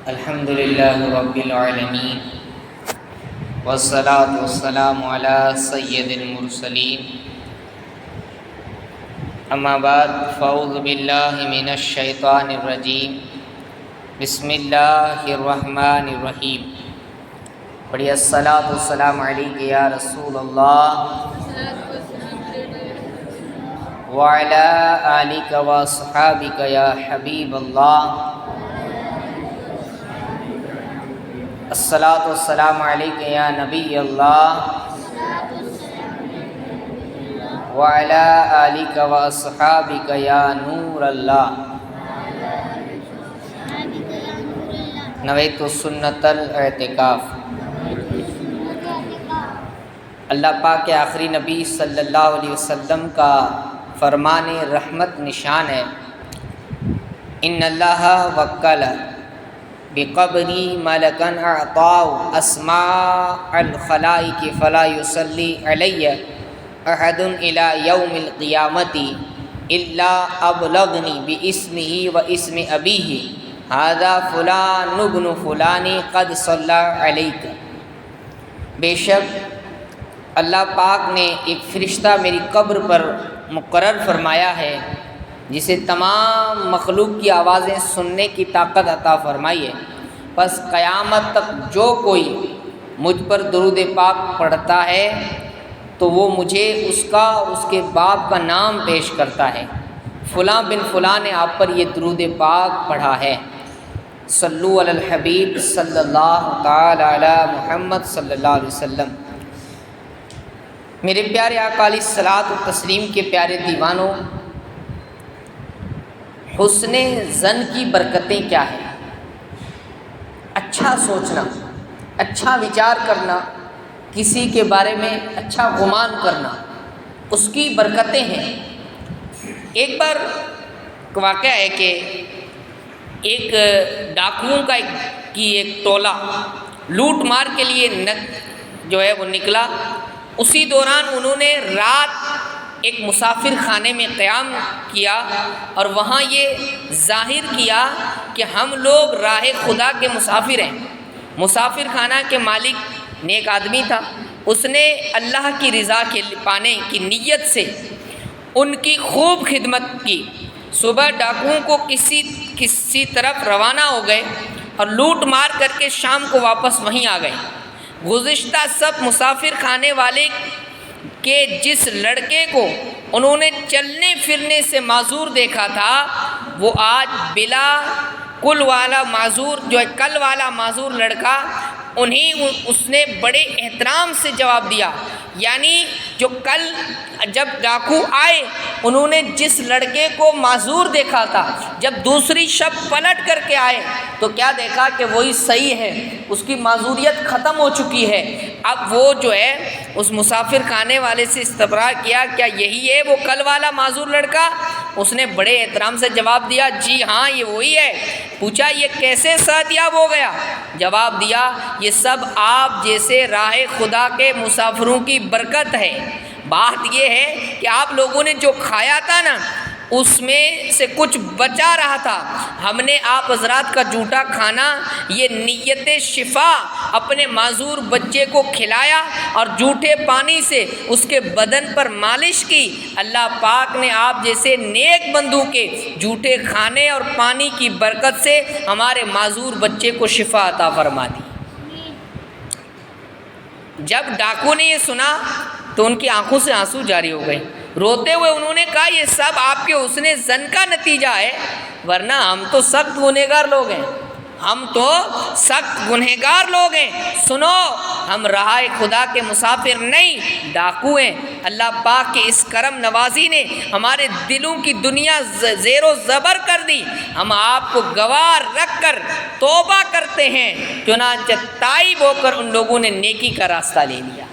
الحمد للہ رب العالمین والصلاة والسلام علی سید المرسلین اما بعد فاعوذ باللہ من الشیطان الرجیم بسم اللہ الرحمن الرحیم پڑھیے الصلاۃ والسلام علیک یا رسول اللہ وعلی آلک واصحابک یا حبیب اللہ الصلاۃ والسلام علیک یا نبی اللہ وعلی آلک واصحابک یا نور اللہ نویت سنت الاعتکاف۔ اللہ پاک کے آخری نبی صلی اللہ علیہ وسلم کا فرمان رحمت نشان ہے، ان اللہ وکل بقبری ملکن اعطاء اسماء الخلائق فلا یصلی علی احد الی یوم القیامت الا ابلغنی باسمہ و اسم ابیہ ھذا فلان ابن فلان قد صلی علیک۔ بے شک اللہ پاک نے ایک فرشتہ میری قبر پر مقرر فرمایا ہے جسے تمام مخلوق کی آوازیں سننے کی طاقت عطا فرمائی ہے، بس قیامت تک جو کوئی مجھ پر درود پاک پڑھتا ہے تو وہ مجھے اس کا اور اس کے باپ کا نام پیش کرتا ہے، فلاں بن فلاں نے آپ پر یہ درود پاک پڑھا ہے۔ صلو علی الحبیب صلی اللہ تعالی علی محمد صلی اللہ علیہ وسلم۔ میرے پیارے آقا علیہ الصلاۃ والتسلیم کے پیارے دیوانوں، حسن ظن کی برکتیں کیا ہیں؟ اچھا سوچنا، اچھا وچار کرنا، کسی کے بارے میں اچھا گمان کرنا، اس کی برکتیں ہیں۔ ایک بار واقعہ ہے کہ ایک ڈاکوؤں کی ایک ٹولہ لوٹ مار کے لیے جو ہے وہ نکلا۔ اسی دوران انہوں نے رات ایک مسافر خانے میں قیام کیا اور وہاں یہ ظاہر کیا کہ ہم لوگ راہ خدا کے مسافر ہیں۔ مسافر خانہ کے مالک نیک آدمی تھا، اس نے اللہ کی رضا کے پانے کی نیت سے ان کی خوب خدمت کی۔ صبح ڈاکوؤں کو کسی طرف روانہ ہو گئے اور لوٹ مار کر کے شام کو واپس وہیں آ گئے۔ گزشتہ سب مسافر خانے والے کہ جس لڑکے کو انہوں نے چلنے پھرنے سے معذور دیکھا تھا، وہ آج بلا کل والا معذور جو ہے کل والا معذور لڑکا، اس نے بڑے احترام سے جواب دیا۔ یعنی جو کل جب ڈاکو آئے انہوں نے جس لڑکے کو معذور دیکھا تھا، جب دوسری شب پلٹ کر کے آئے تو کیا دیکھا کہ وہی صحیح ہے، اس کی معذوریت ختم ہو چکی ہے۔ اب وہ جو ہے اس مسافر خانے والے سے استفسار کیا، کیا یہی ہے وہ کل والا معذور لڑکا؟ اس نے بڑے احترام سے جواب دیا، جی ہاں یہ وہی ہے۔ پوچھا یہ کیسے صحتیاب ہو گیا؟ جواب دیا، یہ سب آپ جیسے راہ خدا کے مسافروں کی برکت ہے۔ بات یہ ہے کہ آپ لوگوں نے جو کھایا تھا نا اس میں سے کچھ بچا رہا تھا، ہم نے آپ حضرات کا جھوٹا کھانا یہ نیت شفا اپنے معذور بچے کو کھلایا اور جھوٹے پانی سے اس کے بدن پر مالش کی۔ اللہ پاک نے آپ جیسے نیک بندوں کے جھوٹے کھانے اور پانی کی برکت سے ہمارے معذور بچے کو شفا عطا فرما دی۔ جب ڈاکو نے یہ سنا تو ان کی آنکھوں سے آنسو جاری ہو گئے۔ روتے ہوئے انہوں نے کہا یہ سب آپ کے حسن ظن کا نتیجہ ہے، ورنہ ہم تو سخت گنہگار لوگ ہیں، ہم تو سخت گنہگار لوگ ہیں۔ سنو، ہم راہ خدا کے مسافر نہیں، ڈاکو ہیں۔ اللہ پاک کے اس کرم نوازی نے ہمارے دلوں کی دنیا زیر و زبر کر دی۔ ہم آپ کو گوار رکھ کر توبہ کرتے ہیں، چنانچہ تائب ہو کر ان لوگوں نے نیکی کا راستہ لے لیا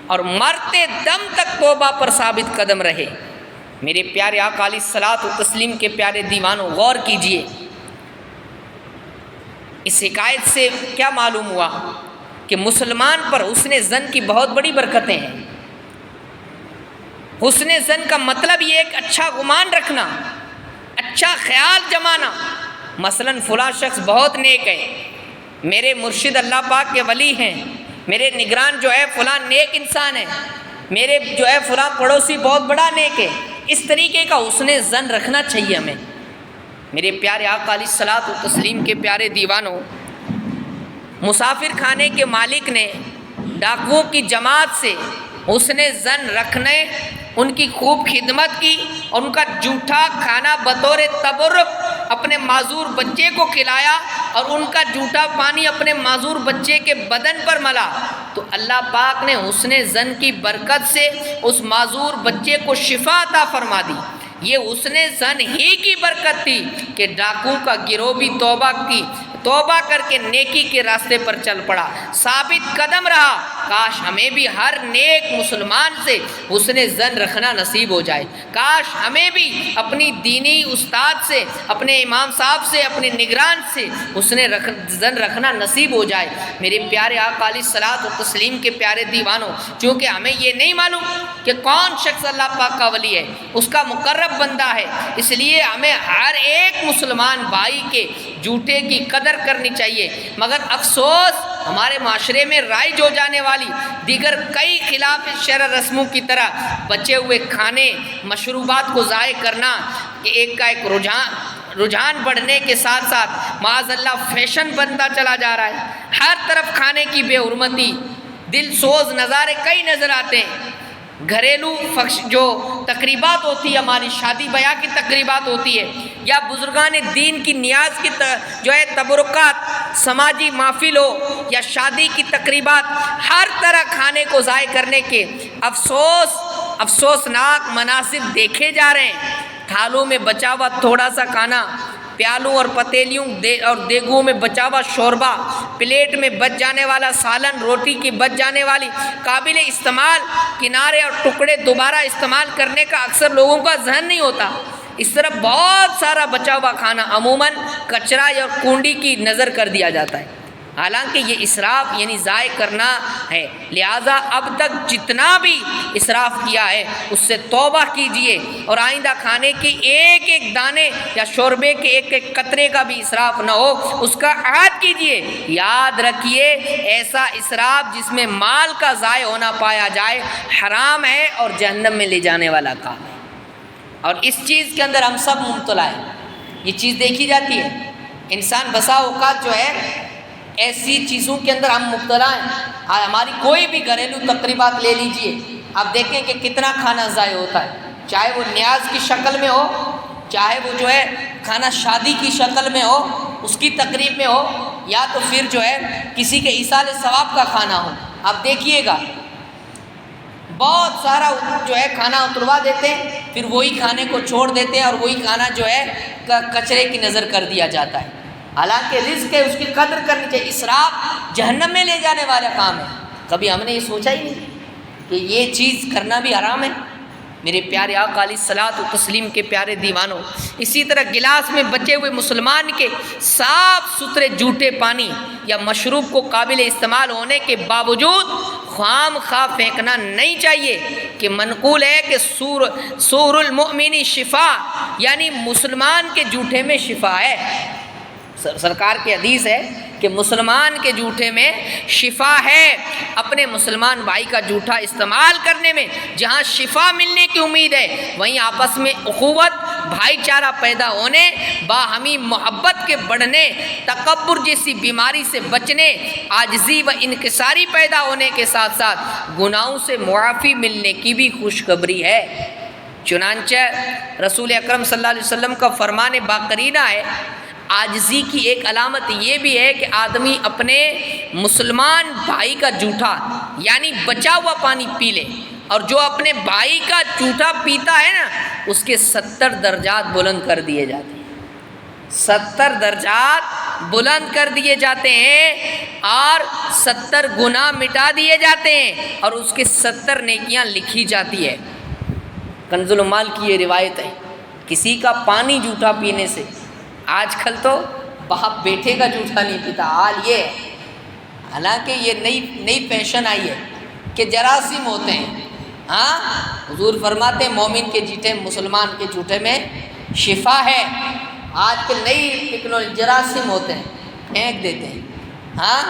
اور مرتے دم تک توبہ پر ثابت قدم رہے۔ میرے پیارے آقا علیہ الصلاۃ والتسلیم کے پیارے دیوانوں، غور کیجئے، اس حکایت سے کیا معلوم ہوا کہ مسلمان پر حسن ظن کی بہت بڑی برکتیں ہیں۔ حسن ظن کا مطلب یہ ایک اچھا گمان رکھنا، اچھا خیال جمانا۔ مثلاً فلاں شخص بہت نیک ہے، میرے مرشد اللہ پاک کے ولی ہیں، میرے نگران جو ہے فلاں نیک انسان ہے، میرے جو ہے فلاں پڑوسی بہت بڑا نیک ہے، اس طریقے کا حسن ظن رکھنا چاہیے ہمیں۔ میرے پیارے آقا علیہ الصلوۃ والتسلیم کے پیارے دیوانوں، مسافر خانے کے مالک نے ڈاکوؤں کی جماعت سے حسن ظن رکھنے، ان کی خوب خدمت کی اور ان کا جھوٹا کھانا بطور تبرک اپنے معذور بچے کو کھلایا اور ان کا جھوٹا پانی اپنے معذور بچے کے بدن پر ملا، تو اللہ پاک نے حسن ظن کی برکت سے اس معذور بچے کو شفا عطا فرما دی۔ یہ حسن ظن ہی کی برکت تھی کہ ڈاکو کا گروہ بھی توبہ کر کے نیکی کے راستے پر چل پڑا، ثابت قدم رہا۔ کاش ہمیں بھی ہر نیک مسلمان سے حسن ظن رکھنا نصیب ہو جائے، کاش ہمیں بھی اپنی دینی استاد سے، اپنے امام صاحب سے، اپنے نگران سے حسن ظن رکھنا نصیب ہو جائے۔ میرے پیارے آقا علیہ الصلوۃ والتسلیم کے پیارے دیوانوں، چونکہ ہمیں یہ نہیں معلوم کہ کون شخص اللہ پاک کا ولی ہے، اس کا مقرب بندہ ہے، اس لیے ہمیں ہر ایک مسلمان بھائی کے جھوٹے کی قدر کرنی چاہیے۔ مگر افسوس ہمارے معاشرے میں رائج ہو جانے والی دیگر کئی خلاف شرع رسموں کی طرح بچے ہوئے کھانے، مشروبات کو ضائع کرنا، کہ ایک کا ایک رجحان بڑھنے کے ساتھ ساتھ معاذ اللہ فیشن بنتا چلا جا رہا ہے۔ ہر طرف کھانے کی بے حرمتی، دل سوز نظارے کئی نظر آتے ہیں۔ گھریلو جو تقریبات ہوتی ہے، ہماری شادی بیاہ کی تقریبات ہوتی ہے، یا بزرگان دین کی نیاز کی جو ہے تبرکات، سماجی محفل ہو یا شادی کی تقریبات، ہر طرح کھانے کو ضائع کرنے کے افسوسناک مناظر دیکھے جا رہے ہیں۔ تھالوں میں بچا ہوا تھوڑا سا کھانا، پیالوں اور پتیلیوں اور دیگوں میں بچا ہوا شوربہ، پلیٹ میں بچ جانے والا سالن، روٹی کی بچ جانے والی قابل استعمال کنارے اور ٹکڑے دوبارہ استعمال کرنے کا اکثر لوگوں کا ذہن نہیں ہوتا۔ اس طرح بہت سارا بچا ہوا کھانا عموماً کچرا یا کنڈی کی نظر کر دیا جاتا ہے، حالانکہ یہ اسراف یعنی ضائع کرنا ہے۔ لہٰذا اب تک جتنا بھی اسراف کیا ہے اس سے توبہ کیجئے، اور آئندہ کھانے کی ایک ایک دانے یا شوربے کے ایک ایک قطرے کا بھی اسراف نہ ہو، اس کا عہد کیجئے۔ یاد رکھیے، ایسا اسراف جس میں مال کا ضائع ہونا پایا جائے حرام ہے اور جہنم میں لے جانے والا کام ہے، اور اس چیز کے اندر ہم سب مبتلا ہیں۔ یہ چیز دیکھی جاتی ہے، انسان بسا اوقات جو ہے ایسی چیزوں کے اندر ہم مبتلا ہیں۔ ہماری کوئی بھی گھریلو تقریبات لے لیجئے، آپ دیکھیں کہ کتنا کھانا ضائع ہوتا ہے، چاہے وہ نیاز کی شکل میں ہو، چاہے وہ جو ہے کھانا شادی کی شکل میں ہو، اس کی تقریب میں ہو، یا تو پھر جو ہے کسی کے ایصال ثواب کا کھانا ہو۔ آپ دیکھیے گا بہت سارا جو ہے کھانا اتروا دیتے ہیں، پھر وہی کھانے کو چھوڑ دیتے ہیں اور وہی کھانا جو ہے کچرے کی نظر کر دیا جاتا ہے۔ حالانکہ رزق ہے، اس کی قدر کرنی چاہیے۔ اسراف جہنم میں لے جانے والا کام ہے۔ کبھی ہم نے یہ سوچا ہی نہیں کہ یہ چیز کرنا بھی حرام ہے۔ میرے پیارے آقا علیہ الصلوۃ والتسلیم کے پیارے دیوانوں، اسی طرح گلاس میں بچے ہوئے مسلمان کے صاف ستھرے جھوٹے پانی یا مشروب کو قابل استعمال ہونے کے باوجود خام خواہ پھینکنا نہیں چاہیے، کہ منقول ہے کہ سور المؤمن شفا، یعنی مسلمان کے جھوٹے میں شفا ہے۔ سرکار کی حدیث ہے کہ مسلمان کے جھوٹے میں شفا ہے۔ اپنے مسلمان بھائی کا جھوٹا استعمال کرنے میں جہاں شفا ملنے کی امید ہے، وہیں آپس میں اخوت، بھائی چارہ پیدا ہونے، باہمی محبت کے بڑھنے، تکبر جیسی بیماری سے بچنے، عاجزی و انکساری پیدا ہونے کے ساتھ ساتھ گناہوں سے معافی ملنے کی بھی خوشخبری ہے۔ چنانچہ رسول اکرم صلی اللہ علیہ وسلم کا فرمان باقرینہ ہے، عاجزی کی ایک علامت یہ بھی ہے کہ آدمی اپنے مسلمان بھائی کا جھوٹا یعنی بچا ہوا پانی پی لے، اور جو اپنے بھائی کا جھوٹا پیتا ہے نا، اس کے 70 درجات بلند کر دیے جاتے ہیں۔ 70 درجات بلند کر دیے جاتے ہیں اور 70 گناہ مٹا دیے جاتے ہیں، اور اس کے 70 نیکیاں لکھی جاتی ہے۔ کنز المال کی یہ روایت ہے، کسی کا پانی جھوٹا پینے سے، آج کل تو باپ بیٹے کا جھوٹا نہیں پیتا، حال یہ ہے۔ حالانکہ یہ نئی فیشن آئی ہے کہ جراثیم ہوتے ہیں۔ ہاں، حضور فرماتے ہیں مومن کے جھوٹے، مسلمان کے جھوٹے میں شفا ہے۔ آج کل نئی ٹیکنالوجی، جراثیم ہوتے ہیں، پھینک دیتے ہیں، ہاں،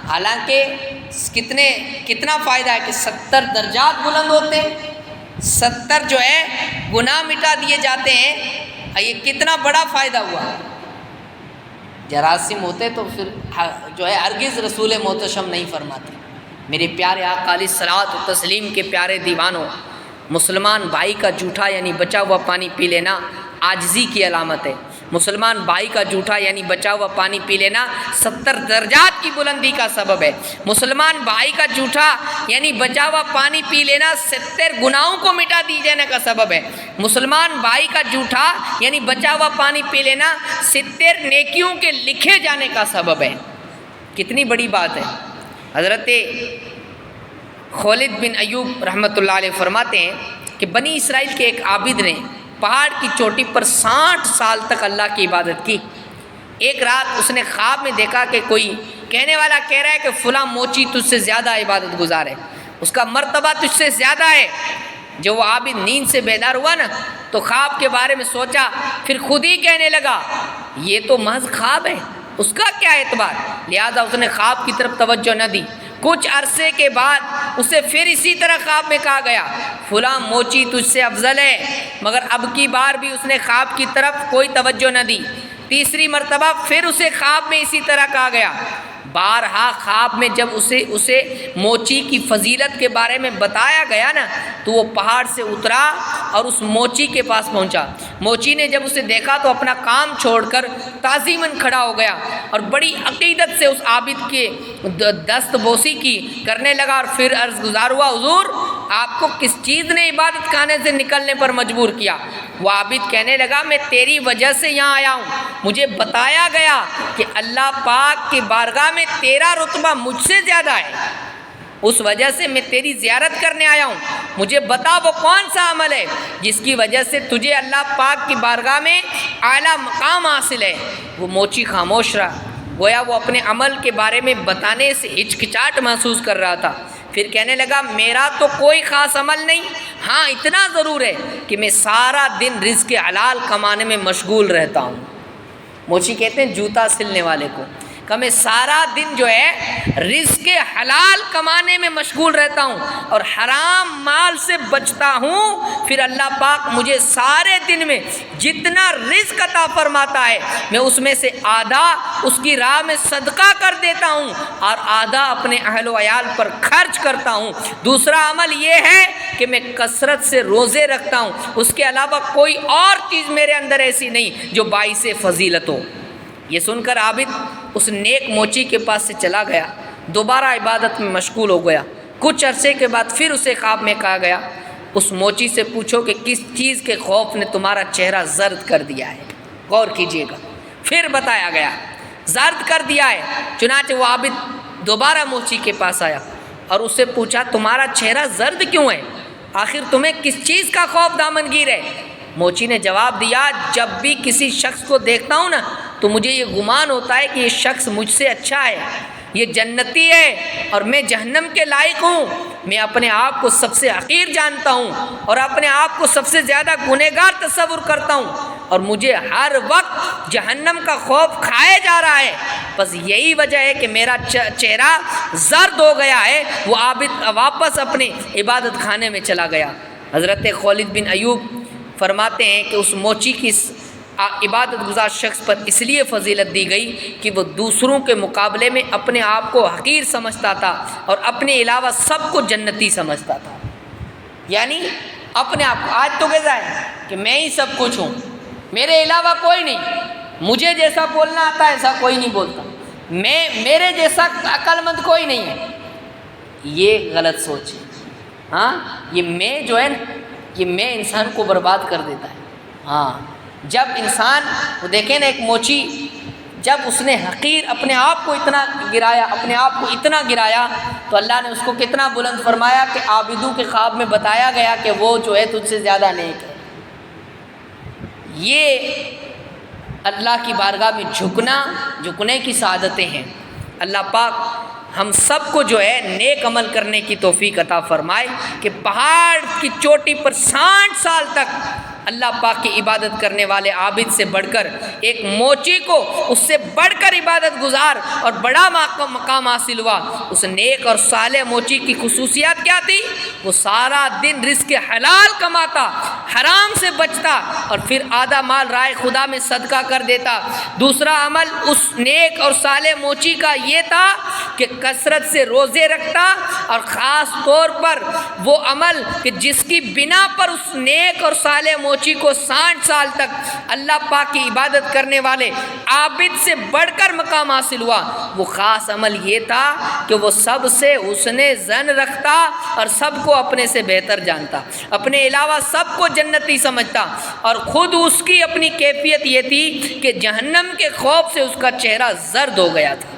حالانکہ کتنا فائدہ ہے کہ 70 درجات بلند ہوتے ہیں، 70 جو ہے گناہ مٹا دیے جاتے ہیں، یہ کتنا بڑا فائدہ ہوا۔ جراثیم ہوتے تو پھر جو ہے ہرگز رسول محتشم نہیں فرماتے۔ میرے پیارے آقا علیہ الصلوۃ والتسلیم کے پیارے دیوانوں، مسلمان بھائی کا جھوٹا یعنی بچا ہوا پانی پی لینا عاجزی کی علامت ہے۔ مسلمان بھائی کا جھوٹا یعنی بچا ہوا پانی پی لینا 70 درجات کی بلندی کا سبب ہے۔ مسلمان بھائی کا جھوٹا یعنی بچا ہوا پانی پی لینا 70 گناہوں کو مٹا دی جانے کا سبب ہے۔ مسلمان بھائی کا جھوٹا یعنی بچا ہوا پانی پی لینا 70 نیکیوں کے لکھے جانے کا سبب ہے۔ کتنی بڑی بات ہے۔ حضرت خالد بن ایوب رحمۃ اللہ علیہ فرماتے ہیں کہ بنی اسرائیل کے ایک عابد نے پہاڑ کی چوٹی پر 60 سال تک اللہ کی عبادت کی۔ ایک رات اس نے خواب میں دیکھا کہ کوئی کہنے والا کہہ رہا ہے کہ فلاں موچی تجھ سے زیادہ عبادت گزار ہے، اس کا مرتبہ تجھ سے زیادہ ہے۔ جب وہ عابد نیند سے بیدار ہوا نا تو خواب کے بارے میں سوچا، پھر خود ہی کہنے لگا یہ تو محض خواب ہے، اس کا کیا اعتبار، لہذا اس نے خواب کی طرف توجہ نہ دی۔ کچھ عرصے کے بعد اسے پھر اسی طرح خواب میں کہا گیا فلاں موچی تجھ سے افضل ہے، مگر اب کی بار بھی اس نے خواب کی طرف کوئی توجہ نہ دی۔ تیسری مرتبہ پھر اسے خواب میں اسی طرح کہا گیا۔ بارہا خواب میں جب اسے موچی کی فضیلت کے بارے میں بتایا گیا نا تو وہ پہاڑ سے اترا اور اس موچی کے پاس پہنچا۔ موچی نے جب اسے دیکھا تو اپنا کام چھوڑ کر تعظیماً کھڑا ہو گیا اور بڑی عقیدت سے اس عابد کے دست بوسی کی کرنے لگا اور پھر عرض گزار ہوا حضور آپ کو کس چیز نے عبادت خانے سے نکلنے پر مجبور کیا؟ وہ عابد کہنے لگا میں تیری وجہ سے یہاں آیا ہوں، مجھے بتایا گیا کہ اللہ پاک کی بارگاہ میں تیرا رتبہ مجھ سے زیادہ ہے، اس وجہ سے میں تیری زیارت کرنے آیا ہوں، مجھے بتا وہ کون سا عمل ہے جس کی وجہ سے تجھے اللہ پاک کی بارگاہ میں اعلیٰ مقام حاصل ہے۔ وہ موچی خاموش رہا، گویا وہ اپنے عمل کے بارے میں بتانے سے ہچکچاہٹ محسوس کر رہا تھا۔ پھر کہنے لگا میرا تو کوئی خاص عمل نہیں، ہاں اتنا ضرور ہے کہ میں سارا دن رزق حلال کمانے میں مشغول رہتا ہوں۔ موچی کہتے ہیں جوتا سلنے والے کو کہ میں سارا دن جو ہے رزق حلال کمانے میں مشغول رہتا ہوں اور حرام مال سے بچتا ہوں، پھر اللہ پاک مجھے سارے دن میں جتنا رزق عطا فرماتا ہے میں اس میں سے آدھا اس کی راہ میں صدقہ کر دیتا ہوں اور آدھا اپنے اہل و عیال پر خرچ کرتا ہوں۔ دوسرا عمل یہ ہے کہ میں کثرت سے روزے رکھتا ہوں، اس کے علاوہ کوئی اور چیز میرے اندر ایسی نہیں جو باعث فضیلت ہو۔ یہ سن کر عابد اس نیک موچی کے پاس سے چلا گیا، دوبارہ عبادت میں مشغول ہو گیا۔ کچھ عرصے کے بعد پھر اسے خواب میں کہا گیا اس موچی سے پوچھو کہ کس چیز کے خوف نے تمہارا چہرہ زرد کر دیا ہے، غور کیجئے گا۔ پھر بتایا گیا زرد کر دیا ہے۔ چنانچہ وہ عابد دوبارہ موچی کے پاس آیا اور اس سے پوچھا تمہارا چہرہ زرد کیوں ہے، آخر تمہیں کس چیز کا خوف دامنگیر ہے؟ موچی نے جواب دیا جب بھی کسی شخص کو دیکھتا ہوں نا تو مجھے یہ گمان ہوتا ہے کہ یہ شخص مجھ سے اچھا ہے، یہ جنتی ہے اور میں جہنم کے لائق ہوں۔ میں اپنے آپ کو سب سے حقیر جانتا ہوں اور اپنے آپ کو سب سے زیادہ گنہگار تصور کرتا ہوں اور مجھے ہر وقت جہنم کا خوف کھائے جا رہا ہے، بس یہی وجہ ہے کہ میرا چہرہ زرد ہو گیا ہے۔ وہ عابد واپس اپنے عبادت خانے میں چلا گیا۔ حضرت خالد بن ایوب فرماتے ہیں کہ اس موچی کی عبادت گزار شخص پر اس لیے فضیلت دی گئی کہ وہ دوسروں کے مقابلے میں اپنے آپ کو حقیر سمجھتا تھا اور اپنے علاوہ سب کو جنتی سمجھتا تھا۔ یعنی اپنے آپ کو آج تو کیسا ہے کہ میں ہی سب کچھ ہوں، میرے علاوہ کوئی نہیں، مجھے جیسا بولنا آتا ہے ایسا کوئی نہیں بولتا، میرے جیسا عقل مند کوئی نہیں ہے۔ یہ غلط سوچ ہے۔ ہاں یہ میں جو ہے یہ میں انسان کو برباد کر دیتا ہے۔ ہاں جب انسان وہ دیکھیں نا ایک موچی جب اس نے حقیر اپنے آپ کو اتنا گرایا تو اللہ نے اس کو کتنا بلند فرمایا کہ عابدوں کے خواب میں بتایا گیا کہ وہ جو ہے تجھ سے زیادہ نیک ہے۔ یہ اللہ کی بارگاہ میں جھکنے کی سعادتیں ہیں۔ اللہ پاک ہم سب کو جو ہے نیک عمل کرنے کی توفیق عطا فرمائے کہ پہاڑ کی چوٹی پر 60 سال تک اللہ پاک کی عبادت کرنے والے عابد سے بڑھ کر، ایک موچی کو اس سے بڑھ کر عبادت گزار اور بڑا مقام حاصل ہوا۔ اس نیک اور صالح موچی کی خصوصیات کیا تھی؟ وہ سارا دن رزق حلال کماتا، حرام سے بچتا، اور پھر آدھا مال رائے خدا میں صدقہ کر دیتا۔ دوسرا عمل اس نیک اور صالح موچی کا یہ تھا کہ کثرت سے روزے رکھتا، اور خاص طور پر وہ عمل کہ جس کی بنا پر اس نیک اور صالح موچی کو 60 سال تک اللہ پاک کی عبادت کرنے والے عابد سے بڑھ کر مقام حاصل ہوا، وہ خاص عمل یہ تھا کہ وہ سب سے حسن ظن رکھتا اور سب کو اپنے سے بہتر جانتا، اپنے علاوہ سب کو جنتی سمجھتا، اور خود اس کی اپنی کیفیت یہ تھی کہ جہنم کے خوف سے اس کا چہرہ زرد ہو گیا تھا۔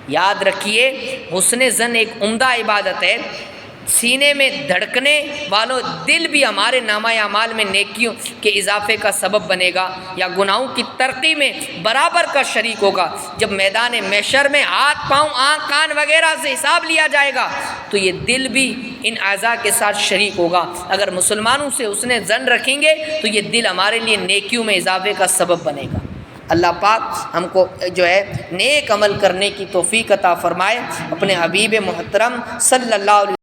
یاد رکھیے، حسن ظن ایک عمدہ عبادت ہے۔ سینے میں دھڑکنے والوں دل بھی ہمارے نامہ اعمال میں نیکیوں کے اضافے کا سبب بنے گا یا گناہوں کی ترقی میں برابر کا شریک ہوگا۔ جب میدان محشر میں ہاتھ پاؤں آنکھ کان وغیرہ سے حساب لیا جائے گا تو یہ دل بھی ان اعضاء کے ساتھ شریک ہوگا۔ اگر مسلمانوں سے حسن ظن رکھیں گے تو یہ دل ہمارے لیے نیکیوں میں اضافے کا سبب بنے گا۔ اللہ پاک ہم کو جو ہے نیک عمل کرنے کی توفیق عطا فرمائے۔ اپنے حبیب محترم صلی اللہ علیہ